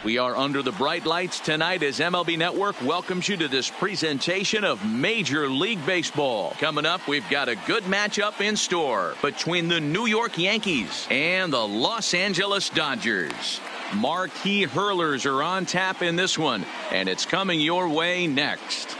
We are under the bright lights tonight as MLB Network welcomes you to this presentation of Major League Baseball. Coming up, we've got a good matchup in store between the New York Yankees and the Los Angeles Dodgers. Marquee hurlers are on tap in this one, and it's coming your way next.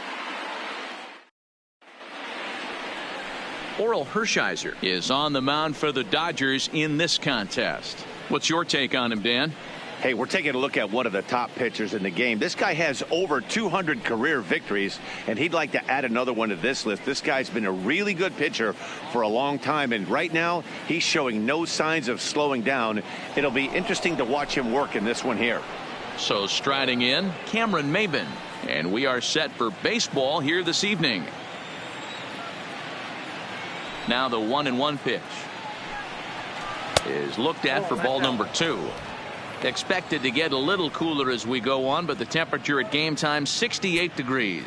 Orel Hershiser is on the mound for the Dodgers in this contest. What's your take on him, Dan? Hey, we're taking a look at one of the top pitchers in the game. This guy has over 200 career victories, and he'd like to add another one to this list. This guy's been a really good pitcher for a long time, and right now he's showing no signs of slowing down. It'll be interesting to watch him work in this one here. So striding in, Cameron Maybin, and we are set for baseball here this evening. Now the 1-1 pitch is looked at for ball number 2. Expected to get a little cooler as we go on, but the temperature at game time 68 degrees.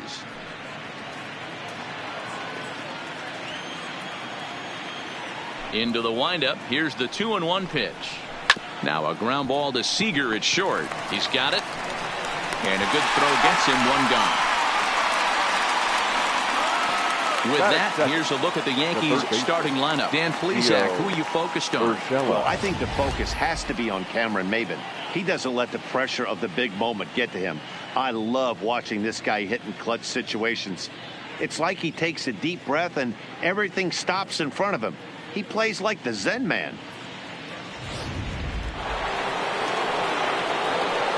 Into the windup. Here's the 2-1 pitch. Now a ground ball to Seager at short. He's got it, and a good throw gets him one gone. With that, here's a look at the Yankees starting lineup. Dan Plesac, who are you focused on? Well, I think the focus has to be on Cameron Maybin. He doesn't let the pressure of the big moment get to him. I love watching this guy hit in clutch situations. It's like he takes a deep breath and everything stops in front of him. He plays like the Zen man.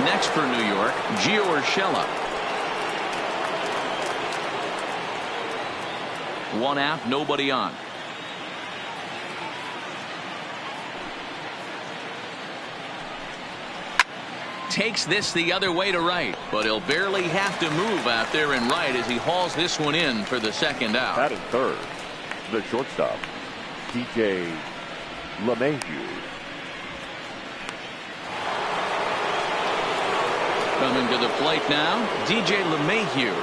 Next for New York, Gio Urshela. One out, nobody on. Takes this the other way to right, but he'll barely have to move out there in right as he hauls this one in for the second out. Batting third, the shortstop, DJ LeMahieu. Coming to the plate now, DJ LeMahieu.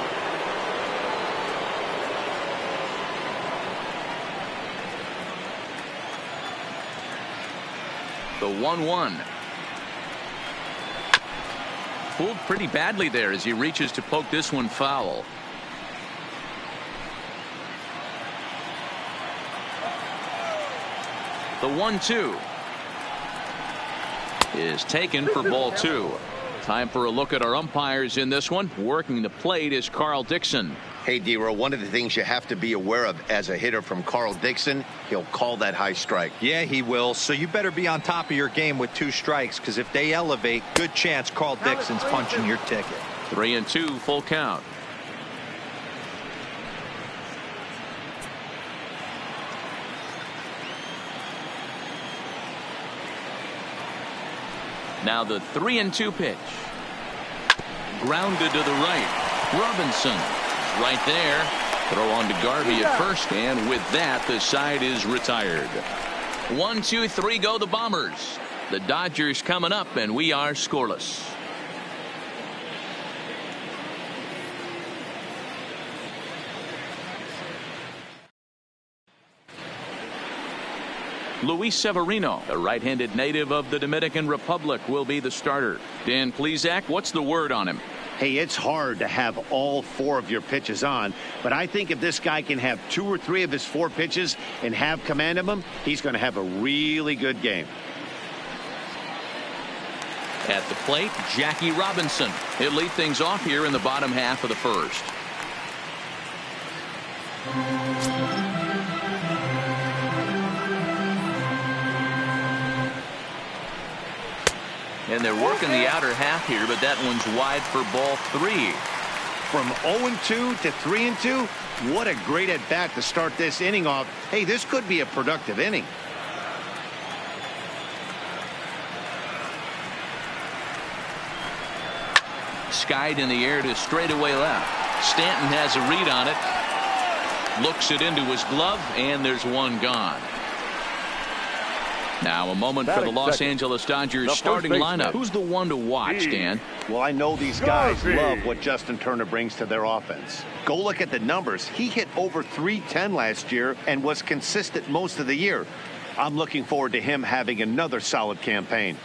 The 1-1. Fooled pretty badly there as he reaches to poke this one foul. The 1-2 is taken for ball 2. Time for a look at our umpires in this one. Working the plate is Carl Dixon. Hey, D-Row, one of the things you have to be aware of as a hitter from Carl Dixon, he'll call that high strike. Yeah, he will. So you better be on top of your game with 2 strikes, because if they elevate, good chance Carl Dixon's punching your ticket. 3-2, full count. Now the 3-2 pitch. Grounded to the right. Robinson right there. Throw on to Garvey at first, and with that the side is retired. 1, 2, 3 go the Bombers. The Dodgers coming up, and we are scoreless. Luis Severino, the right-handed native of the Dominican Republic, will be the starter. Dan Plesac, what's the word on him? Hey, it's hard to have all 4 of your pitches on, but I think if this guy can have 2 or 3 of his 4 pitches and have command of them, he's going to have a really good game. At the plate, Jackie Robinson. He'll lead things off here in the bottom half of the first. And they're working the outer half here, but that one's wide for ball 3. From 0-2 to 3-2, what a great at-bat to start this inning off. Hey, this could be a productive inning. Skied in the air to straightaway left. Stanton has a read on it. Looks it into his glove, and there's one gone. Now a moment for the Los Angeles Dodgers starting lineup. Who's the one to watch, Dan? Well, I know these guys love what Justin Turner brings to their offense. Go look at the numbers. He hit over .310 last year and was consistent most of the year. I'm looking forward to him having another solid campaign.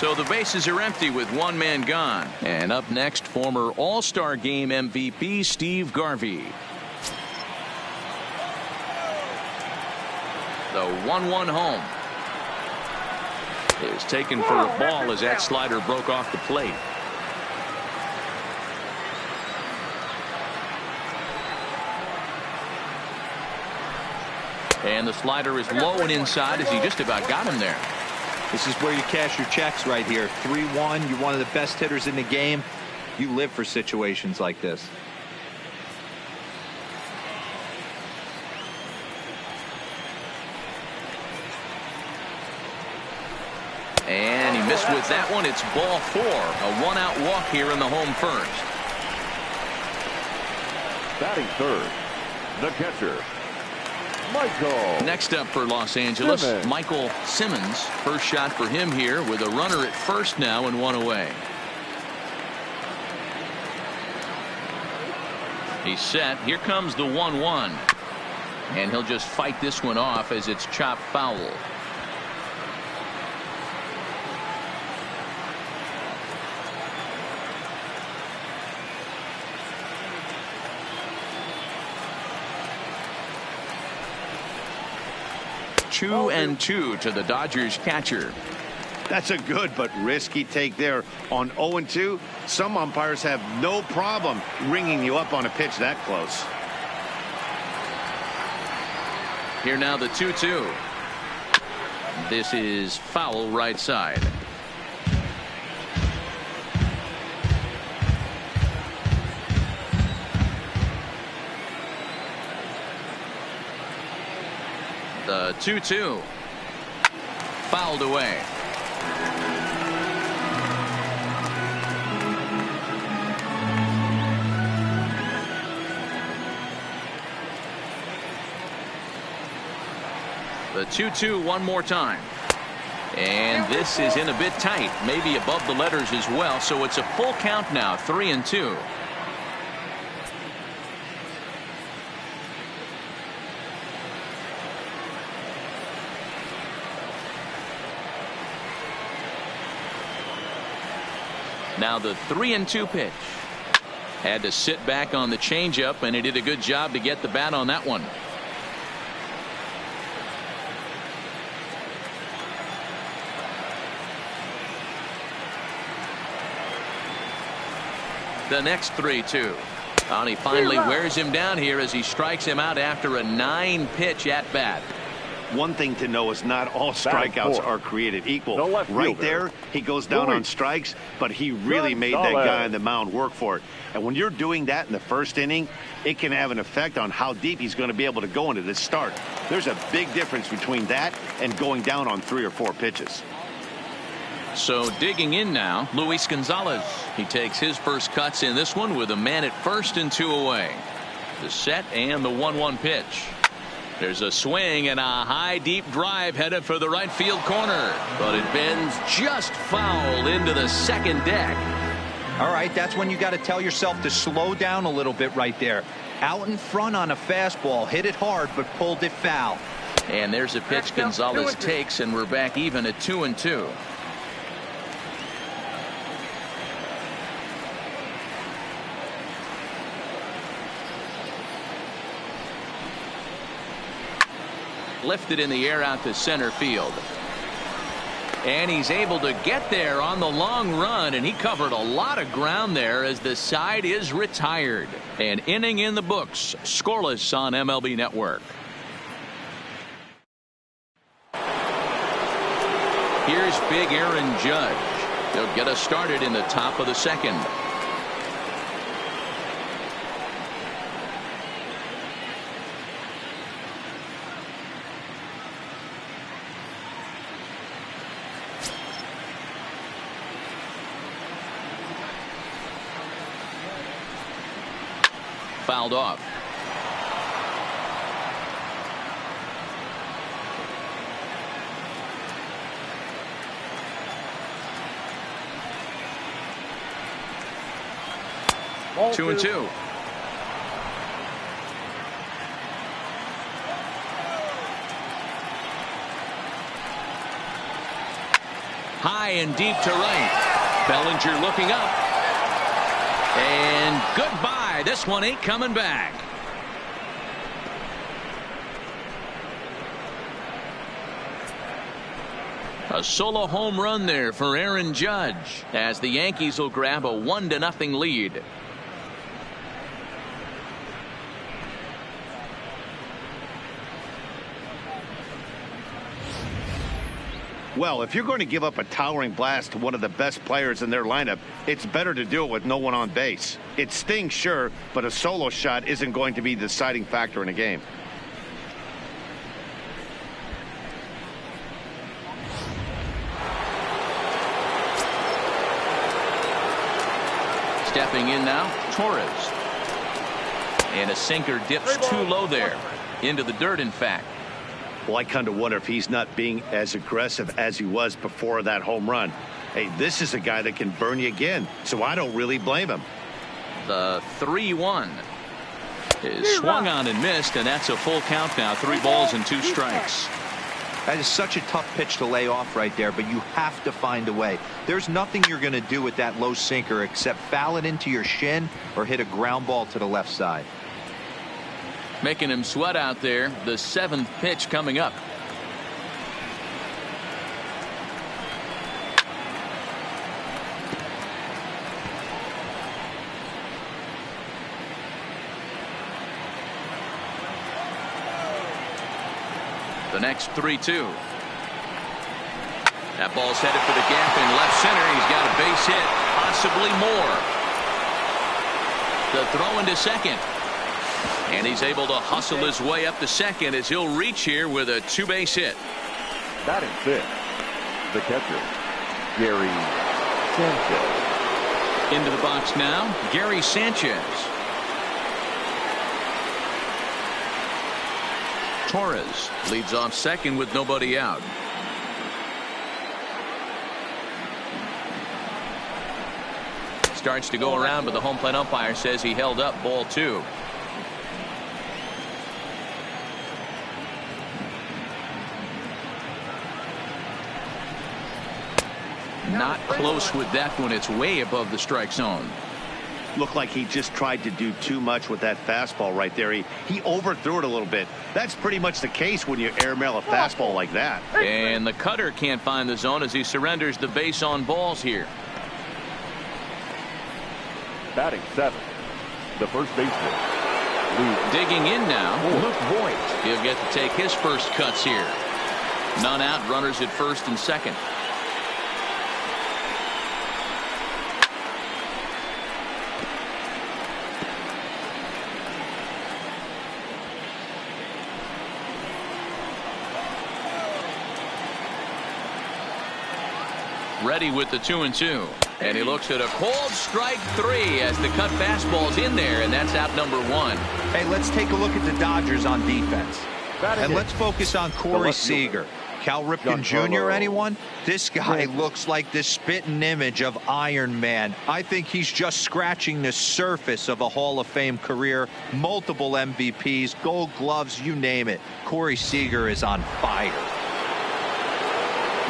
So the bases are empty with one man gone. And up next, former All-Star Game MVP Steve Garvey. The 1-1 home is taken for a ball as that slider broke off the plate. And the slider is low and inside as he just about got him there. This is where you cash your checks right here. 3-1. You're one of the best hitters in the game. You live for situations like this. And he missed with that one. It's ball 4. A one-out walk here in the home first. Batting third, the catcher, Michael. Next up for Los Angeles, Simmons. Michael Simmons. First shot for him here with a runner at first now and one away. He's set. Here comes the 1-1. And he'll just fight this one off as it's chopped foul. Two and two to the Dodgers catcher. That's a good but risky take there on 0-2. Some umpires have no problem ringing you up on a pitch that close. Here now the 2-2. This is foul right side. The 2-2 fouled away. The 2-2 one more time. And this is in a bit tight, maybe above the letters as well, so it's a full count now, 3-2. Now the 3-2 pitch. Had to sit back on the changeup, and he did a good job to get the bat on that one. The next 3-2. And he finally wears him down here as he strikes him out after a 9-pitch at bat. One thing to know is not all strikeouts are created equal. Right there, he goes down on strikes, but he really made that guy on the mound work for it. And when you're doing that in the first inning, it can have an effect on how deep he's going to be able to go into this start. There's a big difference between that and going down on 3 or 4 pitches. So digging in now, Luis Gonzalez. He takes his first cuts in this one with a man at first and 2 away. The set and the 1-1 pitch. There's a swing and a high deep drive headed for the right field corner, but it bends just foul into the second deck. All right, that's when you got to tell yourself to slow down a little bit right there. Out in front on a fastball, hit it hard but pulled it foul. And there's a pitch Gonzalez takes, and we're back even at 2-2. Lifted in the air out to center field. And he's able to get there on the long run, and he covered a lot of ground there as the side is retired. An inning in the books, scoreless on MLB Network. Here's big Aaron Judge. He'll get us started in the top of the second. Fouled off. Ball 2-2. High and deep to right. Bellinger looking up. And goodbye. This one ain't coming back. A solo home run there for Aaron Judge as the Yankees will grab a 1-0 lead. Well, if you're going to give up a towering blast to one of the best players in their lineup, it's better to do it with no one on base. It stings, sure, but a solo shot isn't going to be the deciding factor in a game. Stepping in now, Torres. And a sinker dips too low there. Into the dirt, in fact. Well, I kind of wonder if he's not being as aggressive as he was before that home run. Hey, this is a guy that can burn you again, so I don't really blame him. The 3-1 is swung on and missed, and that's a full count now. 3 balls and 2 strikes. That is such a tough pitch to lay off right there, but you have to find a way. There's nothing you're going to do with that low sinker except foul it into your shin or hit a ground ball to the left side. Making him sweat out there. The 7th pitch coming up. The next 3-2. That ball's headed for the gap in left center. He's got a base hit, possibly more. The throw into second. And he's able to hustle his way up to second as he'll reach here with a 2-base hit. Batting 5th, the catcher, Gary Sanchez. Into the box now, Gary Sanchez. Torres leads off second with nobody out. Starts to go around, but the home plate umpire says he held up. Ball 2. Not close with that one. It's way above the strike zone. Looked like he just tried to do too much with that fastball right there. He overthrew it a little bit. That's pretty much the case when you airmail a fastball like that. And the cutter can't find the zone as he surrenders the base on balls here. Batting 7th, the first baseman, Luke. Digging in now, Luke Voigt. He'll get to take his first cuts here. None out, runners at first and second. Ready with the 2-2. And he looks at a cold strike 3 as the cut fastball's in there, and that's out number 1. Hey, let's take a look at the Dodgers on defense. And let's focus on Corey Seager. Cal Ripken Jr., anyone? This guy looks like the spitting image of Iron Man. I think he's just scratching the surface of a Hall of Fame career. Multiple MVPs, Gold Gloves, you name it. Corey Seager is on fire.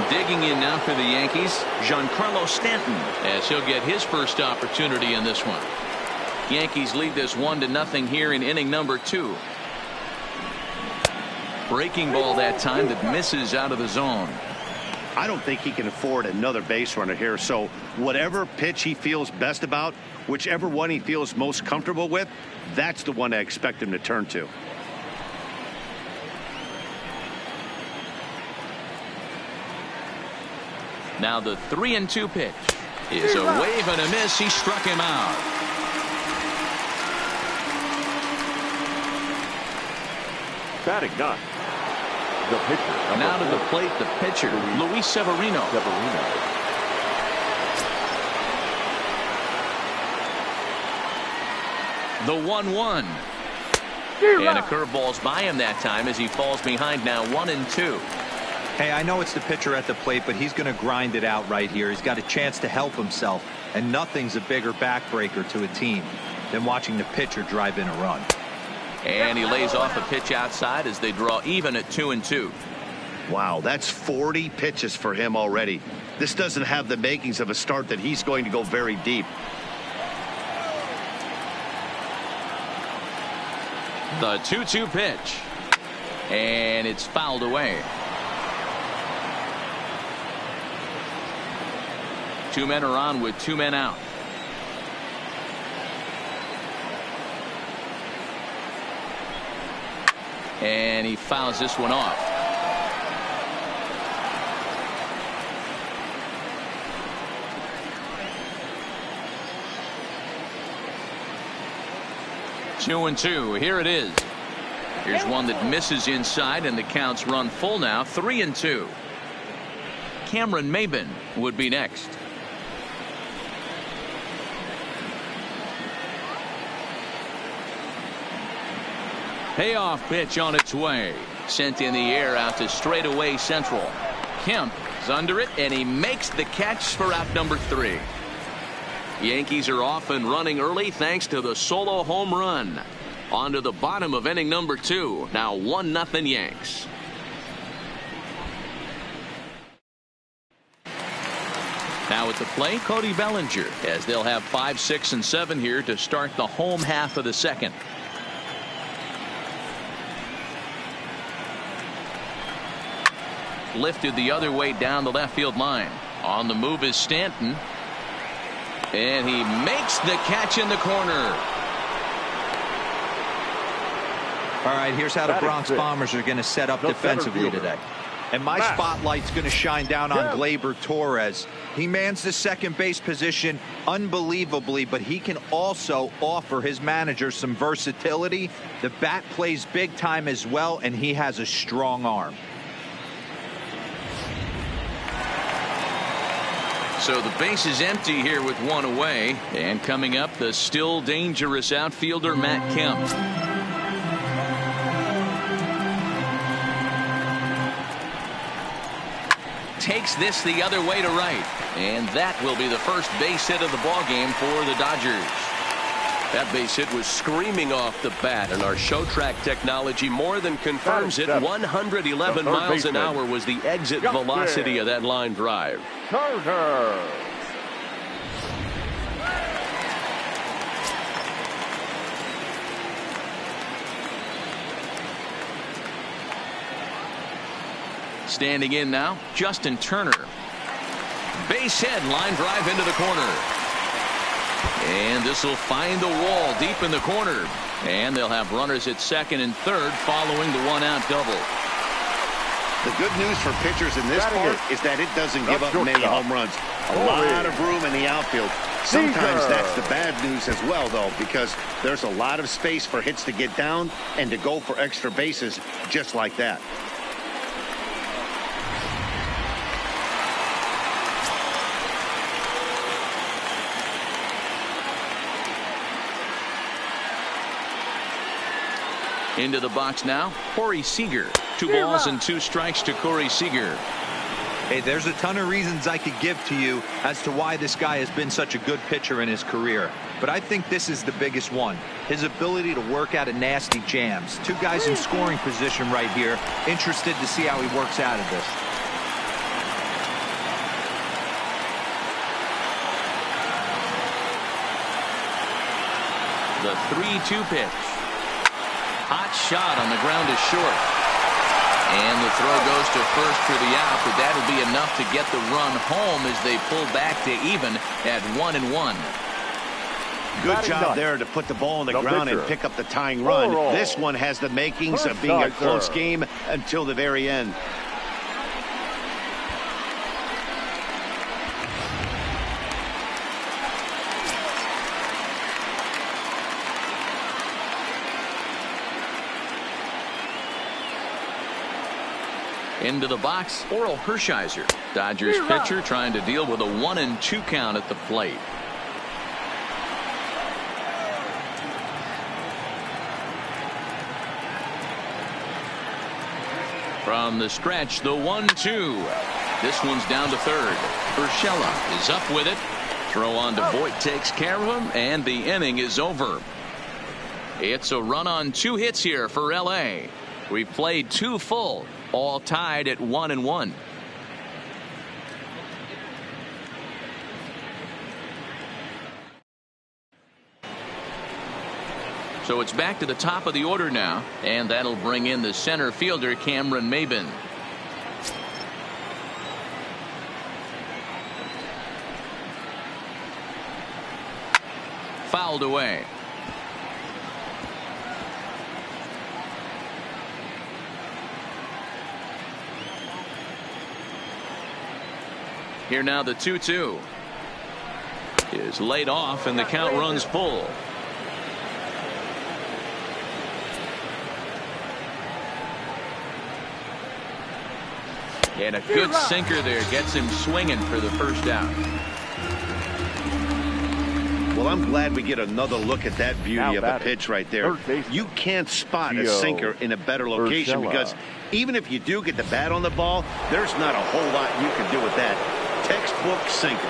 Digging in now for the Yankees, Giancarlo Stanton, as he'll get his first opportunity in this one. Yankees lead this 1-0 here in inning number 2. Breaking ball that time that misses out of the zone. I don't think he can afford another base runner here, so whatever pitch he feels best about, whichever one he feels most comfortable with, that's the one I expect him to turn to. Now the 3-2 pitch is a wave and a miss. He struck him out. Batting 9, the pitcher. Now to the plate, the pitcher, Luis Severino. The 1-1. And a curveball's by him that time as he falls behind now 1-2. Hey, I know it's the pitcher at the plate, but he's going to grind it out right here. He's got a chance to help himself, and nothing's a bigger backbreaker to a team than watching the pitcher drive in a run. And he lays off a pitch outside as they draw even at 2-2. Wow, that's 40 pitches for him already. This doesn't have the makings of a start that he's going to go very deep. The 2-2 pitch. And it's fouled away. 2 men are on with 2 men out. And he fouls this one off. Two and two. Here it is. Here's one that misses inside, and the counts run full now. 3-2. Cameron Maybin would be next. Payoff pitch on its way. Sent in the air out to straightaway central. Kemp is under it, and he makes the catch for out number 3. Yankees are off and running early thanks to the solo home run. On to the bottom of inning number 2. Now 1-0 Yanks. Now at the plate, Cody Bellinger, as they'll have 5, 6, and 7 here to start the home half of the second. Lifted the other way down the left field line. On the move is Stanton. And he makes the catch in the corner. All right, here's how the Bronx Bombers are going to set up defensively today. And my spotlight's going to shine down on Gleyber Torres. He mans the second base position unbelievably, but he can also offer his manager some versatility. The bat plays big time as well, and he has a strong arm. So the base is empty here with 1 away. And coming up, the still dangerous outfielder Matt Kemp. Takes this the other way to right. And that will be the first base hit of the ballgame for the Dodgers. That base hit was screaming off the bat, and our show track technology more than confirms it. 111 miles an hour was the exit velocity of that line drive. Standing in now, Justin Turner. Base hit, line drive into the corner. And this will find the wall deep in the corner. And they'll have runners at second and third following the 1-out double. The good news for pitchers in this part is that it doesn't give up many home runs. A lot of room in the outfield. Sometimes that's the bad news as well, though, because there's a lot of space for hits to get down and to go for extra bases just like that. Into the box now, Corey Seager. 2 balls and 2 strikes to Corey Seager. Hey, there's a ton of reasons I could give to you as to why this guy has been such a good pitcher in his career. But I think this is the biggest one. His ability to work out of nasty jams. 2 guys in scoring position right here. Interested to see how he works out of this. The 3-2 pitch. Hot shot on the ground is short. And the throw goes to first for the out, but that'll be enough to get the run home as they pull back to even at 1-1. Good job there to put the ball on the ground and pick up the tying run. This one has the makings of being a close game until the very end. Into the box, Oral Hershiser. Dodgers pitcher trying to deal with a 1-2 count at the plate. From the stretch, the 1-2. This one's down to third. Urshela is up with it. Throw on to Voit takes care of him, and the inning is over. It's a run on 2 hits here for LA. We've played 2 full. all tied at 1-1. So it's back to the top of the order now, and that'll bring in the center fielder, Cameron Maybin. Fouled away. Here now the 2-2 is laid off, and the count runs full. And a good sinker there gets him swinging for the first out. Well, I'm glad we get another look at that beauty of a pitch right there. You can't spot a sinker in a better location because even if you do get the bat on the ball, there's not a whole lot you can do with that. Textbook sinker.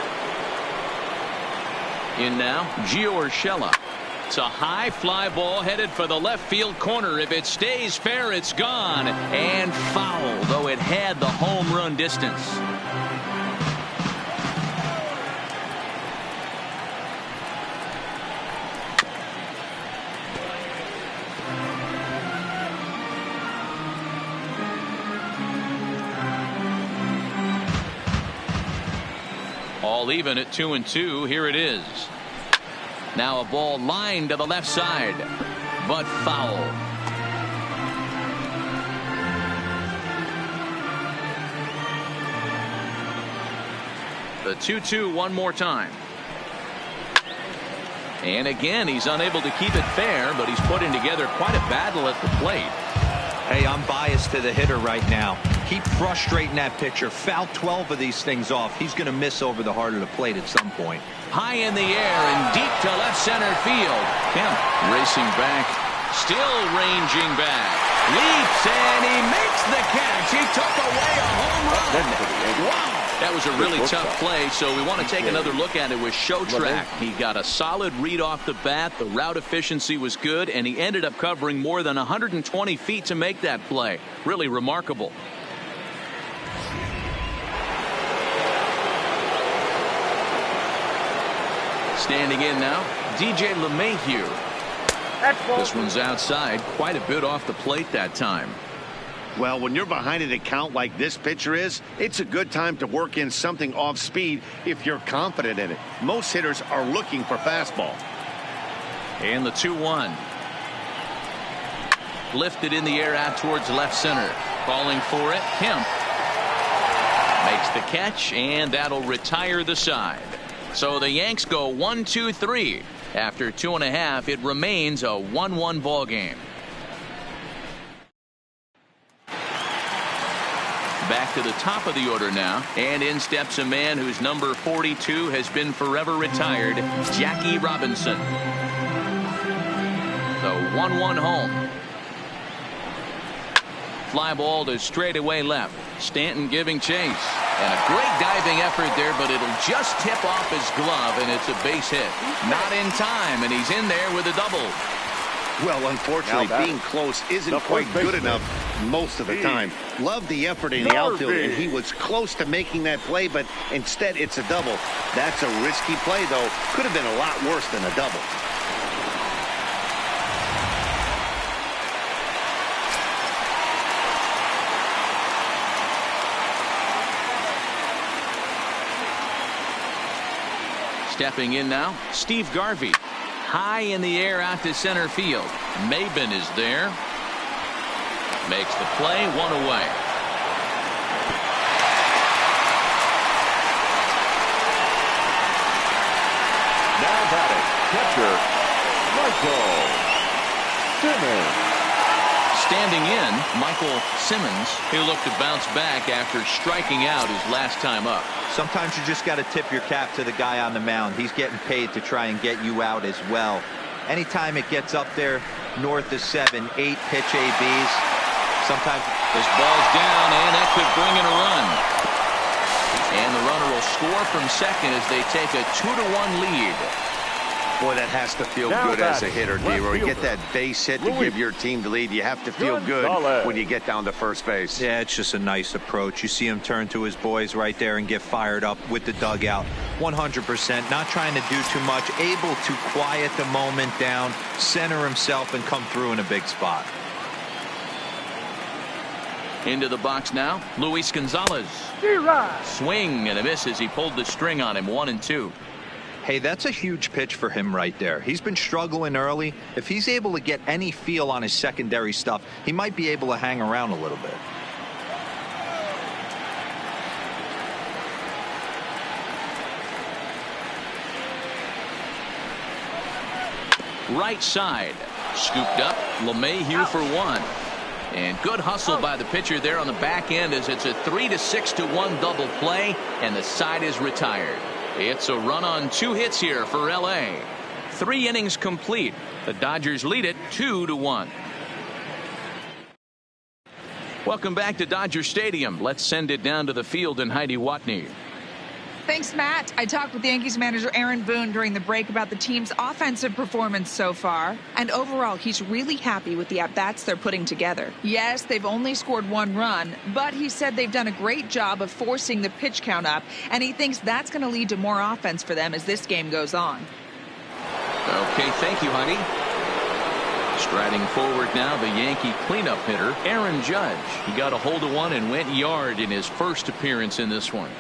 In now, Gio Urshela. It's a high fly ball headed for the left field corner. If it stays fair, it's gone. And foul, though it had the home run distance. All even at 2-2. Here it is. Now a ball lined to the left side, but foul. The 2-2 one more time. And again, he's unable to keep it fair, but he's putting together quite a battle at the plate. Hey, I'm biased to the hitter right now. Keep frustrating that pitcher. Foul 12 of these things off. He's going to miss over the heart of the plate at some point. High in the air and deep to left center field. Kemp racing back, still ranging back. Leaps and he makes the catch. He took away a home run. Wow. That was a really tough play, so we want to take another look at it with show track. He got a solid read off the bat. The route efficiency was good, and he ended up covering more than 120 feet to make that play. Really remarkable. Standing in now, DJ LeMahieu. This one's outside, quite a bit off the plate that time. Well, when you're behind an account like this pitcher is, it's a good time to work in something off speed if you're confident in it. Most hitters are looking for fastball. And the 2-1. Lifted in the air out towards left center. Calling for it, Kemp. Makes the catch, and that'll retire the side. So the Yanks go 1-2-3. After 2.5, it remains a 1-1 ball game. Back to the top of the order now, and in steps a man whose number 42 has been forever retired, Jackie Robinson. The 1-1 home. Fly ball to straightaway left. Stanton giving chase. And a great diving effort there, but it'll just tip off his glove, and it's a base hit. Not in time, and he's in there with a double. Well, unfortunately, being close isn't quite good enough most of the time. Love the effort in the outfield, and he was close to making that play, but instead it's a double. That's a risky play, though. Could have been a lot worse than a double. Stepping in now, Steve Garvey. High in the air out to center field. Maybin is there. Makes the play, one away. Now batting, catcher, Michael Simmons. Standing in, Michael Simmons, who looked to bounce back after striking out his last time up. Sometimes you just got to tip your cap to the guy on the mound. He's getting paid to try and get you out as well. Anytime it gets up there north of 7, 8 pitch ABs, sometimes this ball's down, and that could bring in a run. And the runner will score from second as they take a 2-1 lead. Boy, that has to feel good as a hitter, D-Roy. You get that base hit to give your team the lead. You have to feel good when you get down to first base. Yeah, it's just a nice approach. You see him turn to his boys right there and get fired up with the dugout. 100%, not trying to do too much, able to quiet the moment down, center himself, and come through in a big spot. Into the box now, Luis Gonzalez. Swing and a miss as he pulled the string on him, 1-2. Hey, that's a huge pitch for him right there. He's been struggling early. If he's able to get any feel on his secondary stuff, he might be able to hang around a little bit. Right side, scooped up, LeMahieu for 1. And good hustle by the pitcher there on the back end as it's a 3-6-1 double play, and the side is retired. It's a run on 2 hits here for L.A. 3 innings complete. The Dodgers lead it 2-1. Welcome back to Dodger Stadium. Let's send it down to the field and Heidi Watney. Thanks, Matt. I talked with Yankees manager Aaron Boone during the break about the team's offensive performance so far. And overall, he's really happy with the at-bats they're putting together. Yes, they've only scored 1 run, but he said they've done a great job of forcing the pitch count up, and he thinks that's going to lead to more offense for them as this game goes on. Okay, thank you, Heidi. Striding forward now, the Yankee cleanup hitter, Aaron Judge. He got a hold of one and went yard in his first appearance in this one.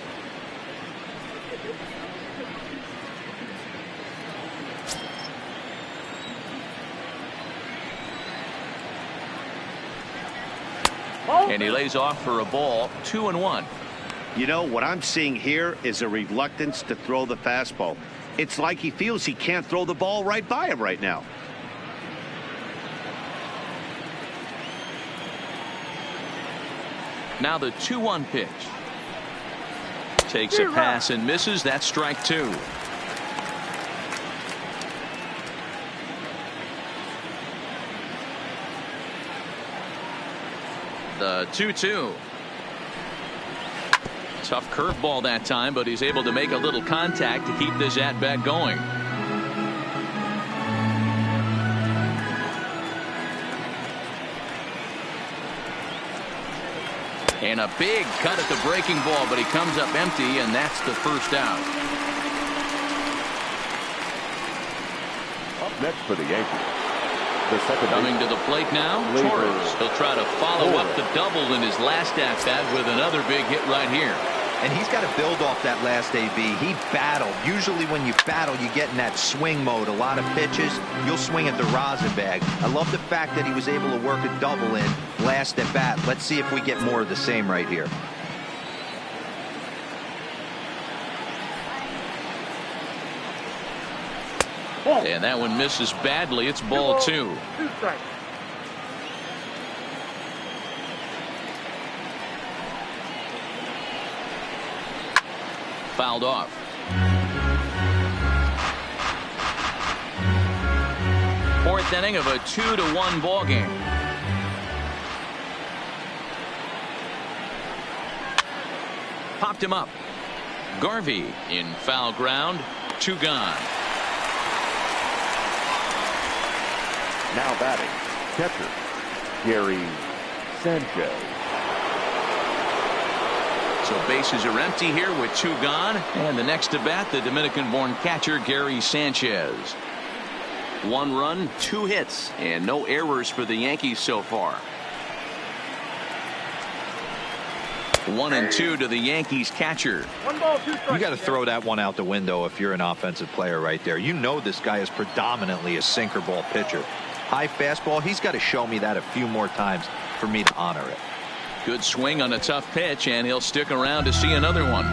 And he lays off for a ball, 2-1. You know, what I'm seeing here is a reluctance to throw the fastball. It's like he feels he can't throw the ball right by him right now. Now the 2-1 pitch. Takes a pass and misses. That's strike 2. The 2-2. Tough curveball that time, but he's able to make a little contact to keep this at-bat going. And a big cut at the breaking ball, but he comes up empty, and that's the first out. Up next for the Yankees, the second coming to the plate now, Torres. He'll try to follow up the double in his last at-bat with another big hit right here. And he's got to build off that last AB. He battled. Usually when you battle, you get in that swing mode. A lot of pitches, you'll swing at the rosin bag. I love the fact that he was able to work a double in last at bat. Let's see if we get more of the same right here. And that one misses badly. It's ball 2. Fouled off. Fourth inning of a 2-1 ball game. Popped him up. Garvey in foul ground. 2 gone. Now batting, catcher, Gary Sanchez. So bases are empty here with 2 gone. And the next to bat, the Dominican-born catcher, Gary Sanchez. 1 run, 2 hits, and no errors for the Yankees so far. 1-2 to the Yankees catcher. You got to throw that one out the window if you're an offensive player right there. You know this guy is predominantly a sinker ball pitcher. High fastball, he's got to show me that a few more times for me to honor it. Good swing on a tough pitch, and he'll stick around to see another one.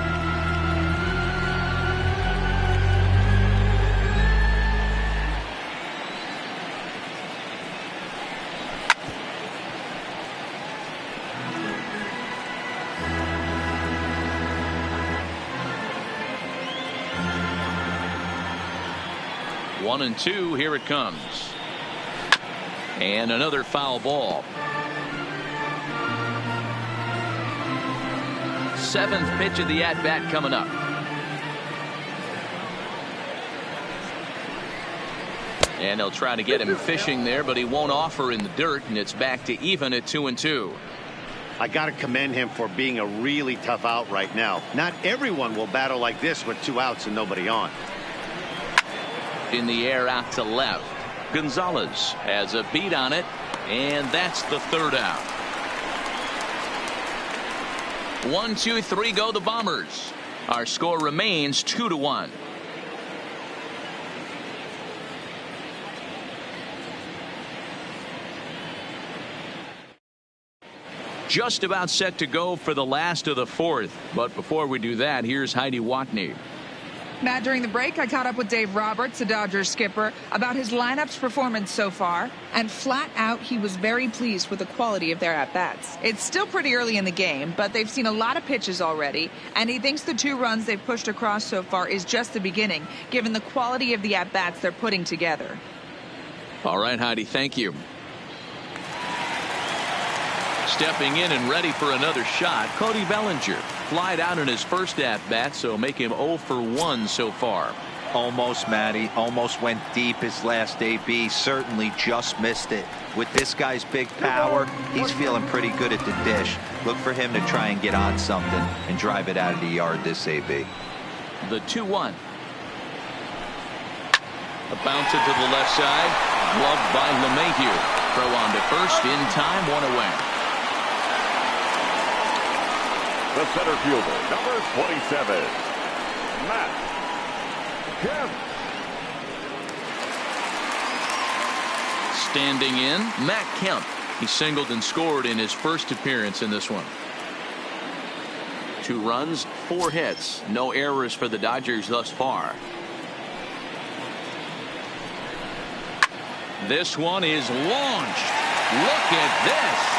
One and 2, here it comes. And another foul ball. 7th pitch of the at-bat coming up. And they'll try to get him fishing there, but he won't offer in the dirt, and it's back to even at 2-2. I got to commend him for being a really tough out right now. Not everyone will battle like this with 2 outs and nobody on. In the air out to left. Gonzalez has a beat on it, and that's the 3rd out. 1, 2, 3 go the Bombers. Our score remains 2-1. Just about set to go for the last of the 4th. But before we do that, here's Heidi Watney. Matt, during the break, I caught up with Dave Roberts, the Dodgers skipper, about his lineup's performance so far. And flat out, he was very pleased with the quality of their at-bats. It's still pretty early in the game, but they've seen a lot of pitches already. And he thinks the 2 runs they've pushed across so far is just the beginning, given the quality of the at-bats they're putting together. All right, Heidi, thank you. Stepping in and ready for another shot, Cody Bellinger. Flied out in his first at-bat, so make him 0 for 1 so far. Almost, Matty. Almost went deep his last AB. Certainly just missed it. With this guy's big power, he's feeling pretty good at the dish. Look for him to try and get on something and drive it out of the yard this AB. The 2-1. A bounce it to the left side. Gloved by LeMahieu. Throw on to first in time, 1 away. The center fielder, number 27, Matt Kemp. Standing in, Matt Kemp. He singled and scored in his first appearance in this one. 2 runs, 4 hits. No errors for the Dodgers thus far. This one is launched. Look at this.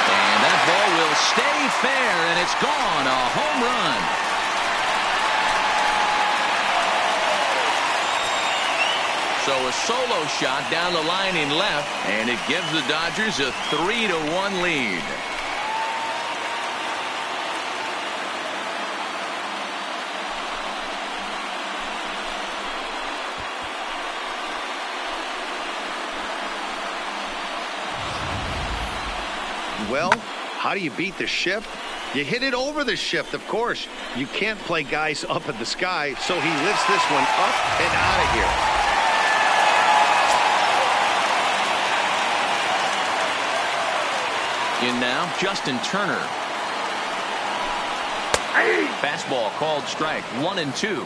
And that ball will stay fair, and it's gone. A home run. So a solo shot down the line in left, and it gives the Dodgers a 3-1 lead. Well, how do you beat the shift? You hit it over the shift, of course. You can't play guys up in the sky, so he lifts this one up and out of here. In now, Justin Turner. Fastball called strike, 1-2.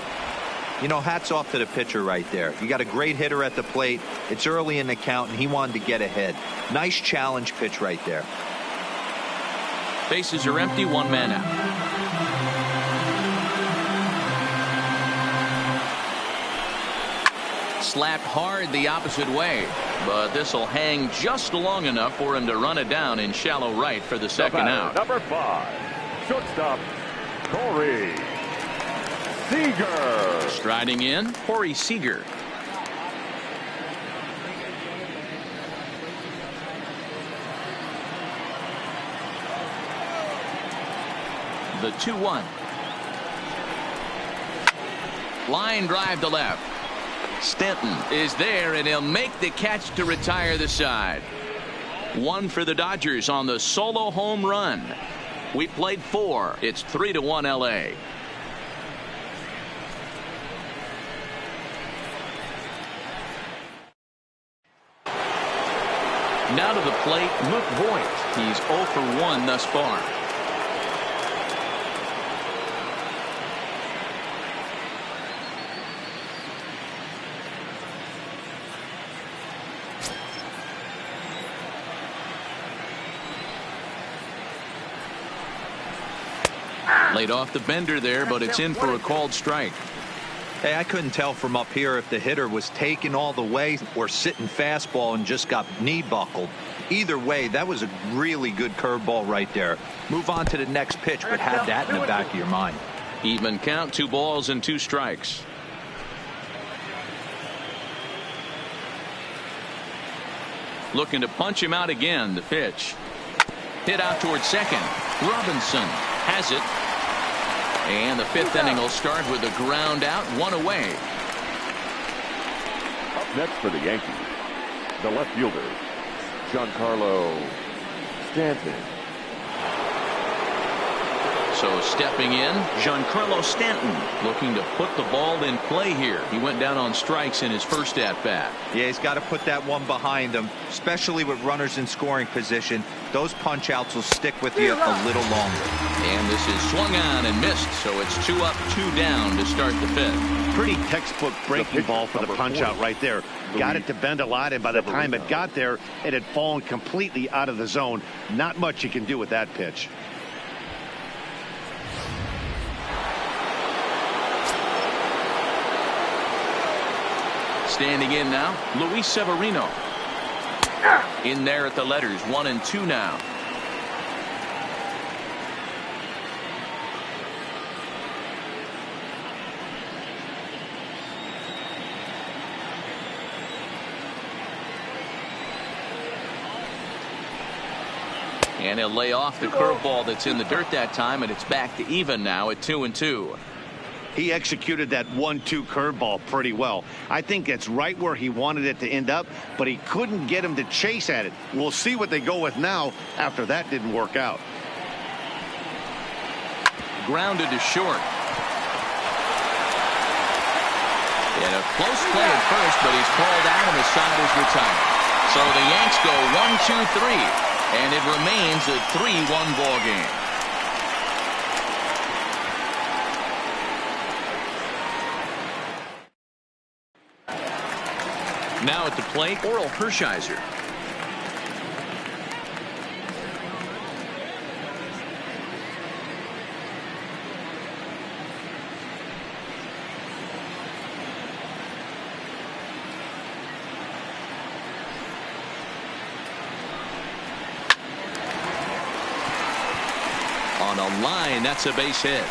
You know, hats off to the pitcher right there. You got a great hitter at the plate. It's early in the count, and he wanted to get ahead. Nice challenge pitch right there. Bases are empty, 1 man out. Slapped hard the opposite way, but this will hang just long enough for him to run it down in shallow right for the second out. Number 5, shortstop, Corey Seager. Striding in, Corey Seager. The 2-1. Line drive to left. Stanton is there, and he'll make the catch to retire the side. 1 for the Dodgers on the solo home run. We played 4. It's 3-1 LA. Now to the plate, Luke Voigt. He's 0 for 1 thus far. Laid off the bender there, but it's in for a called strike. Hey, I couldn't tell from up here if the hitter was taking all the way or sitting fastball and just got knee buckled. Either way, that was a really good curveball right there. Move on to the next pitch, but have that in the back of your mind. Even count, 2 balls and 2 strikes. Looking to punch him out again. The pitch. Hit out towards second. Robinson has it. And the 5th inning will start with a ground out, 1 away. next for the Yankees, the left fielder, Giancarlo Stanton. So stepping in, Giancarlo Stanton looking to put the ball in play here. He went down on strikes in his first at-bat. Yeah, he's got to put that one behind him, especially with runners in scoring position. Those punch-outs will stick with you a little longer. And this is swung on and missed, so it's 2 up, 2 down to start the 5th. Pretty textbook breaking ball for the punch-out right there. Got it to bend a lot, and by the time it got there, it had fallen completely out of the zone. Not much you can do with that pitch. Standing in now, Luis Severino. In there at the letters, 1 and 2 now. And he'll lay off the curveball that's in the dirt that time, and it's back to even now at 2 and 2. He executed that 1-2 curveball pretty well. I think it's right where he wanted it to end up, but he couldn't get him to chase at it. We'll see what they go with now after that didn't work out. Grounded to short. And a close play at first, but he's called out and the side is retired. So the Yanks go 1-2-3, and it remains a 3-1 ball game. Now at the plate, Oral Hershiser. On a line, that's a base hit.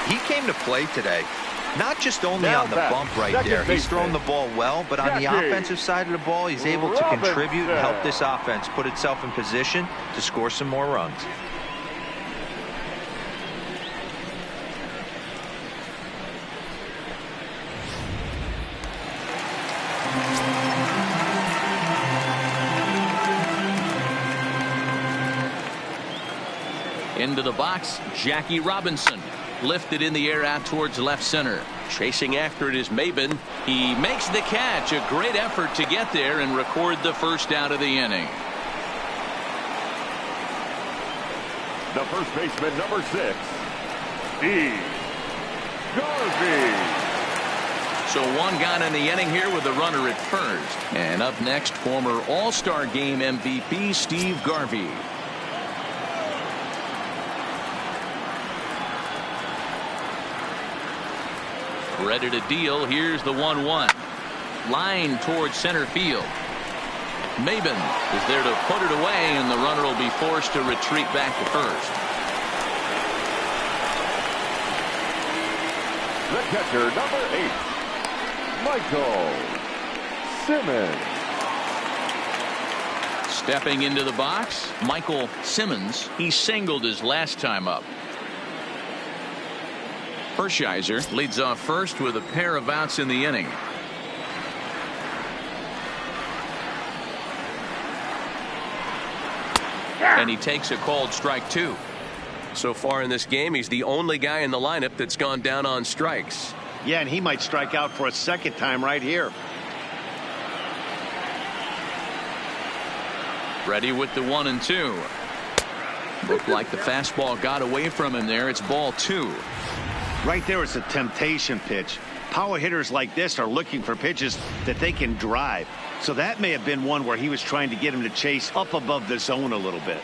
He came to play today. Not just only on the bump right there. He's thrown the ball well, but on the offensive side of the ball, he's able to contribute and help this offense put itself in position to score some more runs. Into the box, Jackie Robinson. Lifted in the air out towards left center. Chasing after it is Maben. He makes the catch. A great effort to get there and record the first out of the inning. The first baseman, number 6, Garvey. So 1 gone in the inning here with a runner at first. And up next, former All-Star Game MVP Steve Garvey. Ready to deal. Here's the 1-1. Line towards center field. Maben is there to put it away, and the runner will be forced to retreat back to first. The catcher, number 8, Michael Simmons. Stepping into the box, Michael Simmons. He singled his last time up. Hershiser leads off first with a pair of outs in the inning. And he takes a called strike 2. So far in this game, he's the only guy in the lineup that's gone down on strikes. Yeah, and he might strike out for a second time right here. Ready with the 1 and 2. Looked like the fastball got away from him there. It's ball 2. Right there, it's a temptation pitch. Power hitters like this are looking for pitches that they can drive. So that may have been one where he was trying to get him to chase up above the zone a little bit.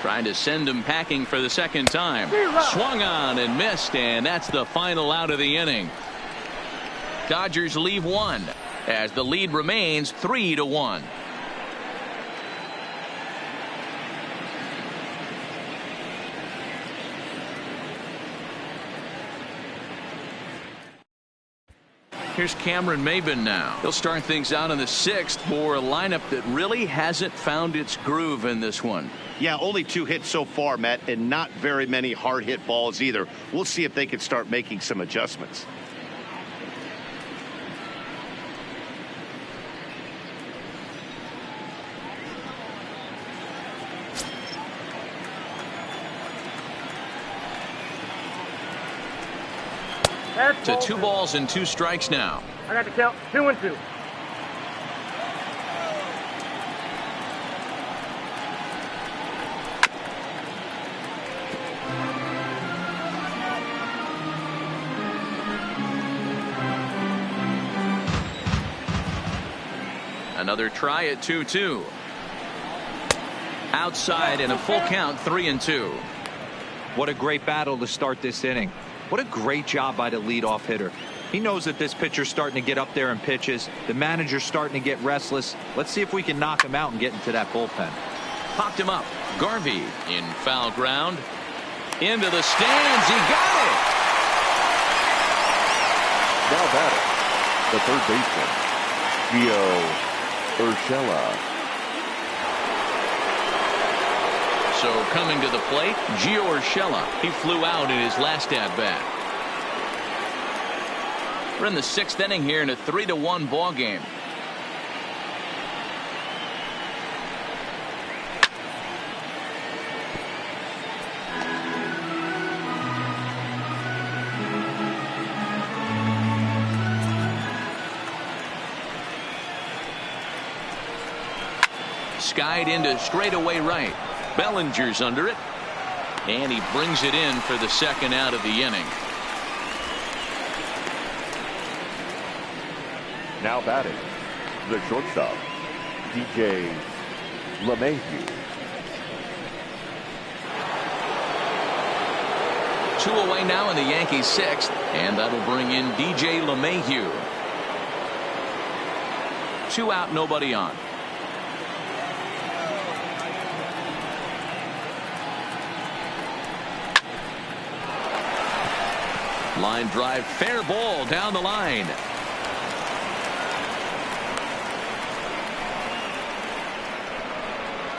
Trying to send him packing for the second time. Swung on and missed, and that's the final out of the inning. Dodgers leave 1 as the lead remains 3-1. Here's Cameron Maben now. He'll start things out in the 6th for a lineup that really hasn't found its groove in this one. Yeah, only 2 hits so far, Matt, and not very many hard hit balls either. We'll see if they can start making some adjustments. To 2 balls and 2 strikes now. I got the count 2-2. Another try at 2-2. Outside and a full count, 3-2. What a great battle to start this inning. What a great job by the leadoff hitter. He knows that this pitcher's starting to get up there in pitches. The manager's starting to get restless. Let's see if we can knock him out and get into that bullpen. Popped him up. Garvey in foul ground. Into the stands. He got it. Now batting, the third baseman, Gio Urshela. So coming to the plate, Gio Urshela. He flew out in his last at-bat. We're in the 6th inning here in a 3-1 ball game. Skied into straightaway right. Bellinger's under it, and he brings it in for the 2nd out of the inning. Now batting, the shortstop, DJ LeMahieu. 2 away now in the Yankees 6th, and that'll bring in DJ LeMahieu. 2 out, nobody on. Line drive, fair ball down the line.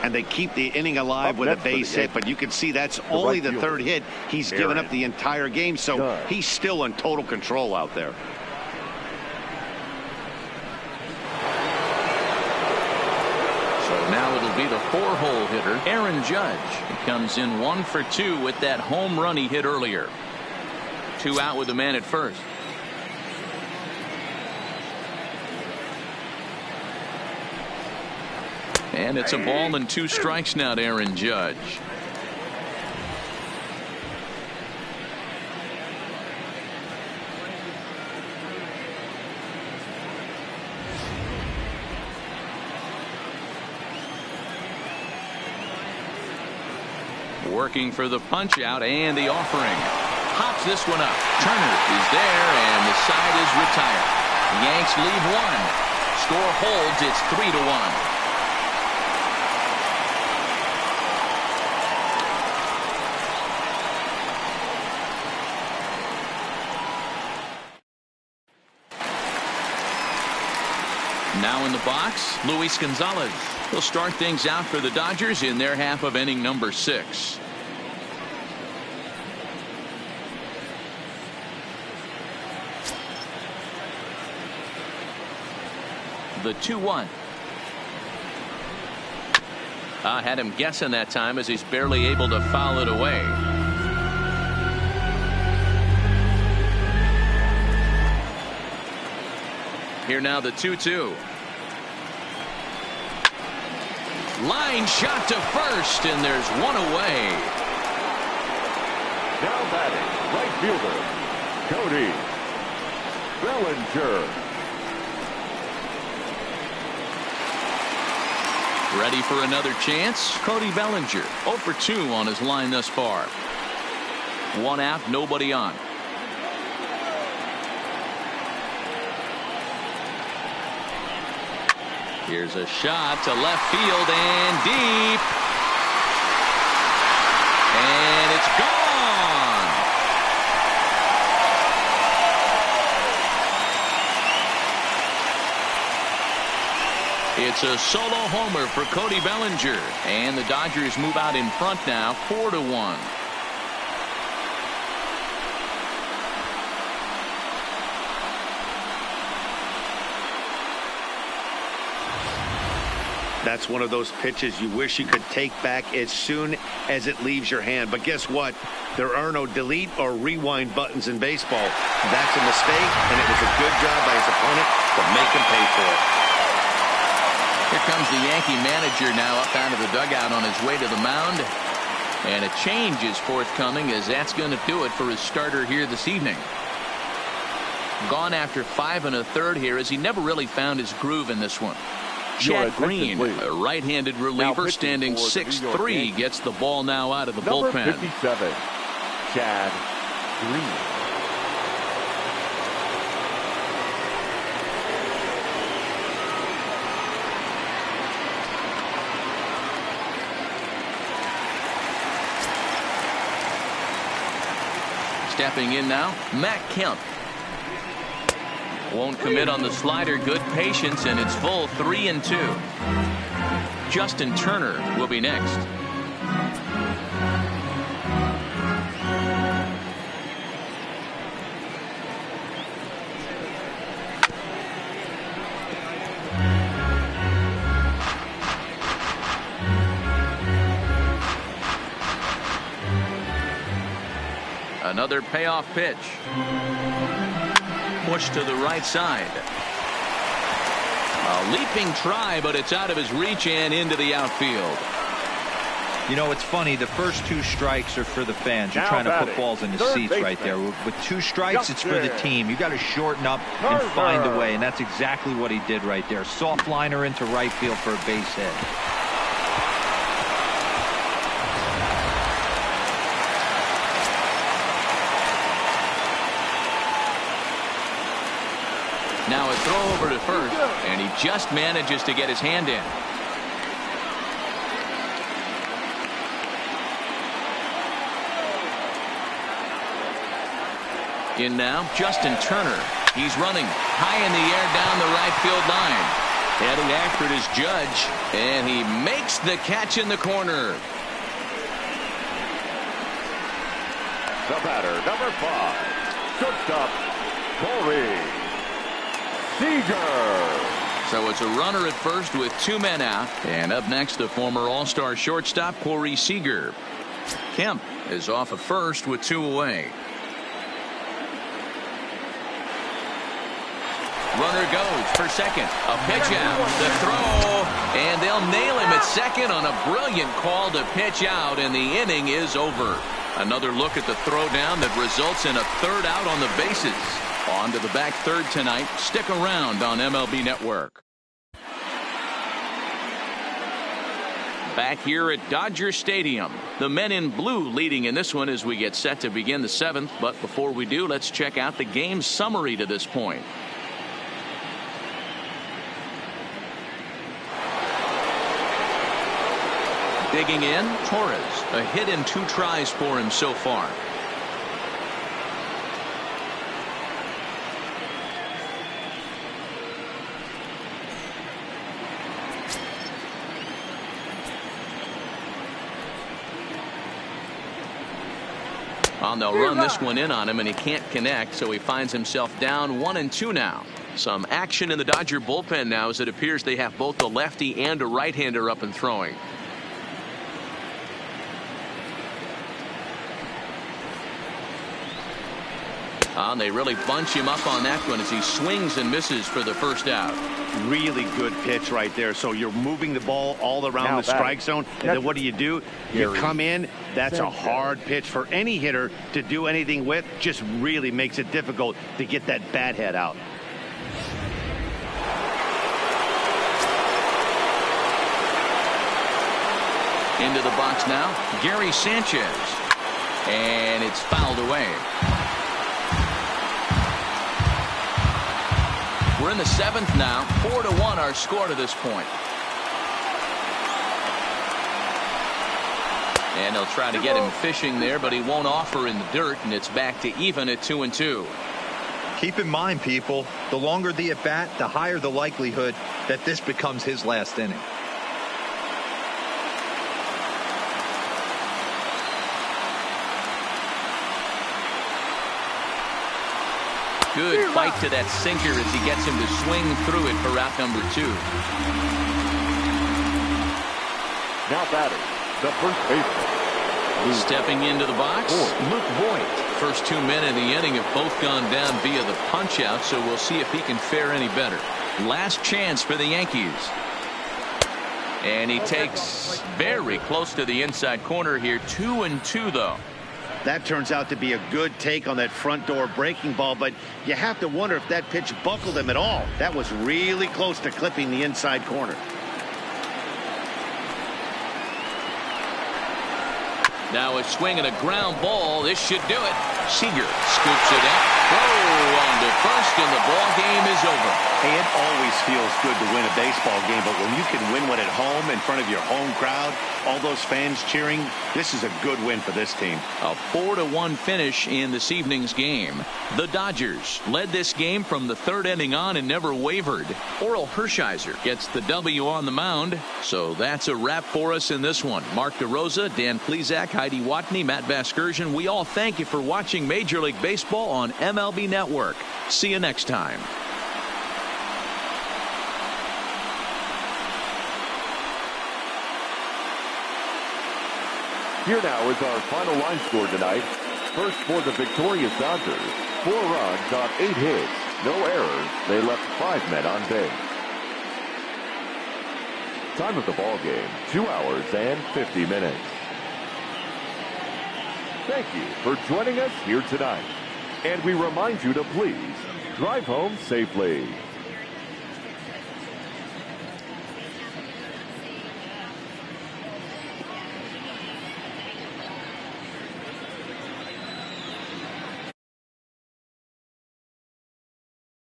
And they keep the inning alive with a base hit, but you can see that's only the 3rd hit he's given up the entire game, so he's still in total control out there. So now it'll be the 4-hole hitter, Aaron Judge. He comes in 1 for 2 with that home run he hit earlier. 2 out with the man at first. And it's a ball and 2 strikes now to Aaron Judge. Working for the punch out and the offering. Pops this one up. Turner is there, and the side is retired. Yanks lead 1. Score holds. It's 3-1. Now in the box, Luis Gonzalez. He'll start things out for the Dodgers in their half of inning number 6. The 2-1. I had him guessing that time as he's barely able to foul it away. Here now the 2-2. Line shot to first, and there's 1 away. Now batting, right fielder, Cody Bellinger. Ready for another chance? Cody Bellinger 0 for 2 on his line thus far. 1 out, nobody on. Here's a shot to left field and deep. And it's gone. 2 It's a solo homer for Cody Bellinger, and the Dodgers move out in front now, 4-1. That's one of those pitches you wish you could take back as soon as it leaves your hand. But guess what? There are no delete or rewind buttons in baseball. That's a mistake, and it was a good job by his opponent to make him pay for it. Here comes the Yankee manager now up out of the dugout on his way to the mound. And a change is forthcoming, as that's going to do it for his starter here this evening. Gone after 5 1/3 here, as he never really found his groove in this one. Chad Green, a right-handed reliever, standing 6'3", gets the ball now out of the bullpen. Number 57, Chad Green. Stepping in now, Matt Kemp. Won't commit on the slider. Good patience, and it's full 3-2. Justin Turner will be next. Another payoff pitch. Push to the right side. A leaping try, but it's out of his reach and into the outfield. You know, it's funny. The first 2 strikes are for the fans. You're Now trying to put batting, balls in the third seats right there. baseman. With 2 strikes, it's for the team. You got to shorten up and find a way, and that's exactly what he did right there. Soft liner into right field for a base hit. Now a throw over to first, and he just manages to get his hand in. In now, Justin Turner. He's running high in the air down the right field line. Heading after it is Judge, and he makes the catch in the corner. The batter, number 5, shortstop, Corey Seager. So it's a runner at first with 2 men out. And up next, the former All-Star shortstop, Corey Seager. Kemp is off at first with 2 away. Runner goes for second. A pitch out. The throw. And they'll nail him at second on a brilliant call to pitch out. And the inning is over. Another look at the throw down that results in a 3rd out on the bases. On to the back 3rd tonight. Stick around on MLB Network. Back here at Dodger Stadium. The men in blue leading in this one as we get set to begin the 7th. But before we do, let's check out the game summary to this point. Digging in, Torres. A hit in 2 tries for him so far. They'll run this one in on him, and he can't connect, so he finds himself down 1-2 now. Some action in the Dodger bullpen now, as it appears they have both a lefty and a right-hander up and throwing. They really bunch him up on that one as he swings and misses for the 1st out. Really good pitch right there. So you're moving the ball all around Now the strike zone, and then what do? You come in. That's a hard pitch for any hitter to do anything with. Just really makes it difficult to get that bat head out. Into the box now, Gary Sanchez. And it's fouled away. We're in the 7th now. 4-1 our score to this point. And they'll try to get him fishing there, but he won't offer in the dirt, and it's back to even at 2-2. Keep in mind, people, the longer the at-bat, the higher the likelihood that this becomes his last inning. Good fight to that sinker as he gets him to swing through it for out number 2. Now batting, the first baseman. Stepping into the box, Luke Voigt. First 2 men in the inning have both gone down via the punch-out, so we'll see if he can fare any better. Last chance for the Yankees. And he takes very close to the inside corner here. 2-2, though. That turns out to be a good take on that front door breaking ball, but you have to wonder if that pitch buckled him at all. That was really close to clipping the inside corner. Now a swing and a ground ball. This should do it. Seager scoops it up. Throw on to first, and the ball game is over. Hey, it always feels good to win a baseball game, but when you can win one at home in front of your home crowd, all those fans cheering, this is a good win for this team. A 4-1 finish in this evening's game. The Dodgers led this game from the third inning on and never wavered. Oral Hershiser gets the W on the mound. So that's a wrap for us in this one. Mark DeRosa, Dan Plesac, Heidi Watney, Matt Vasgersian. We all thank you for watching Major League Baseball on MLB Network. See you next time. Here now is our final line score tonight. First for the victorious Dodgers, 4 runs on 8 hits, no errors. They left 5 men on base. Time of the ball game, 2 hours and 50 minutes. Thank you for joining us here tonight. And we remind you to please drive home safely.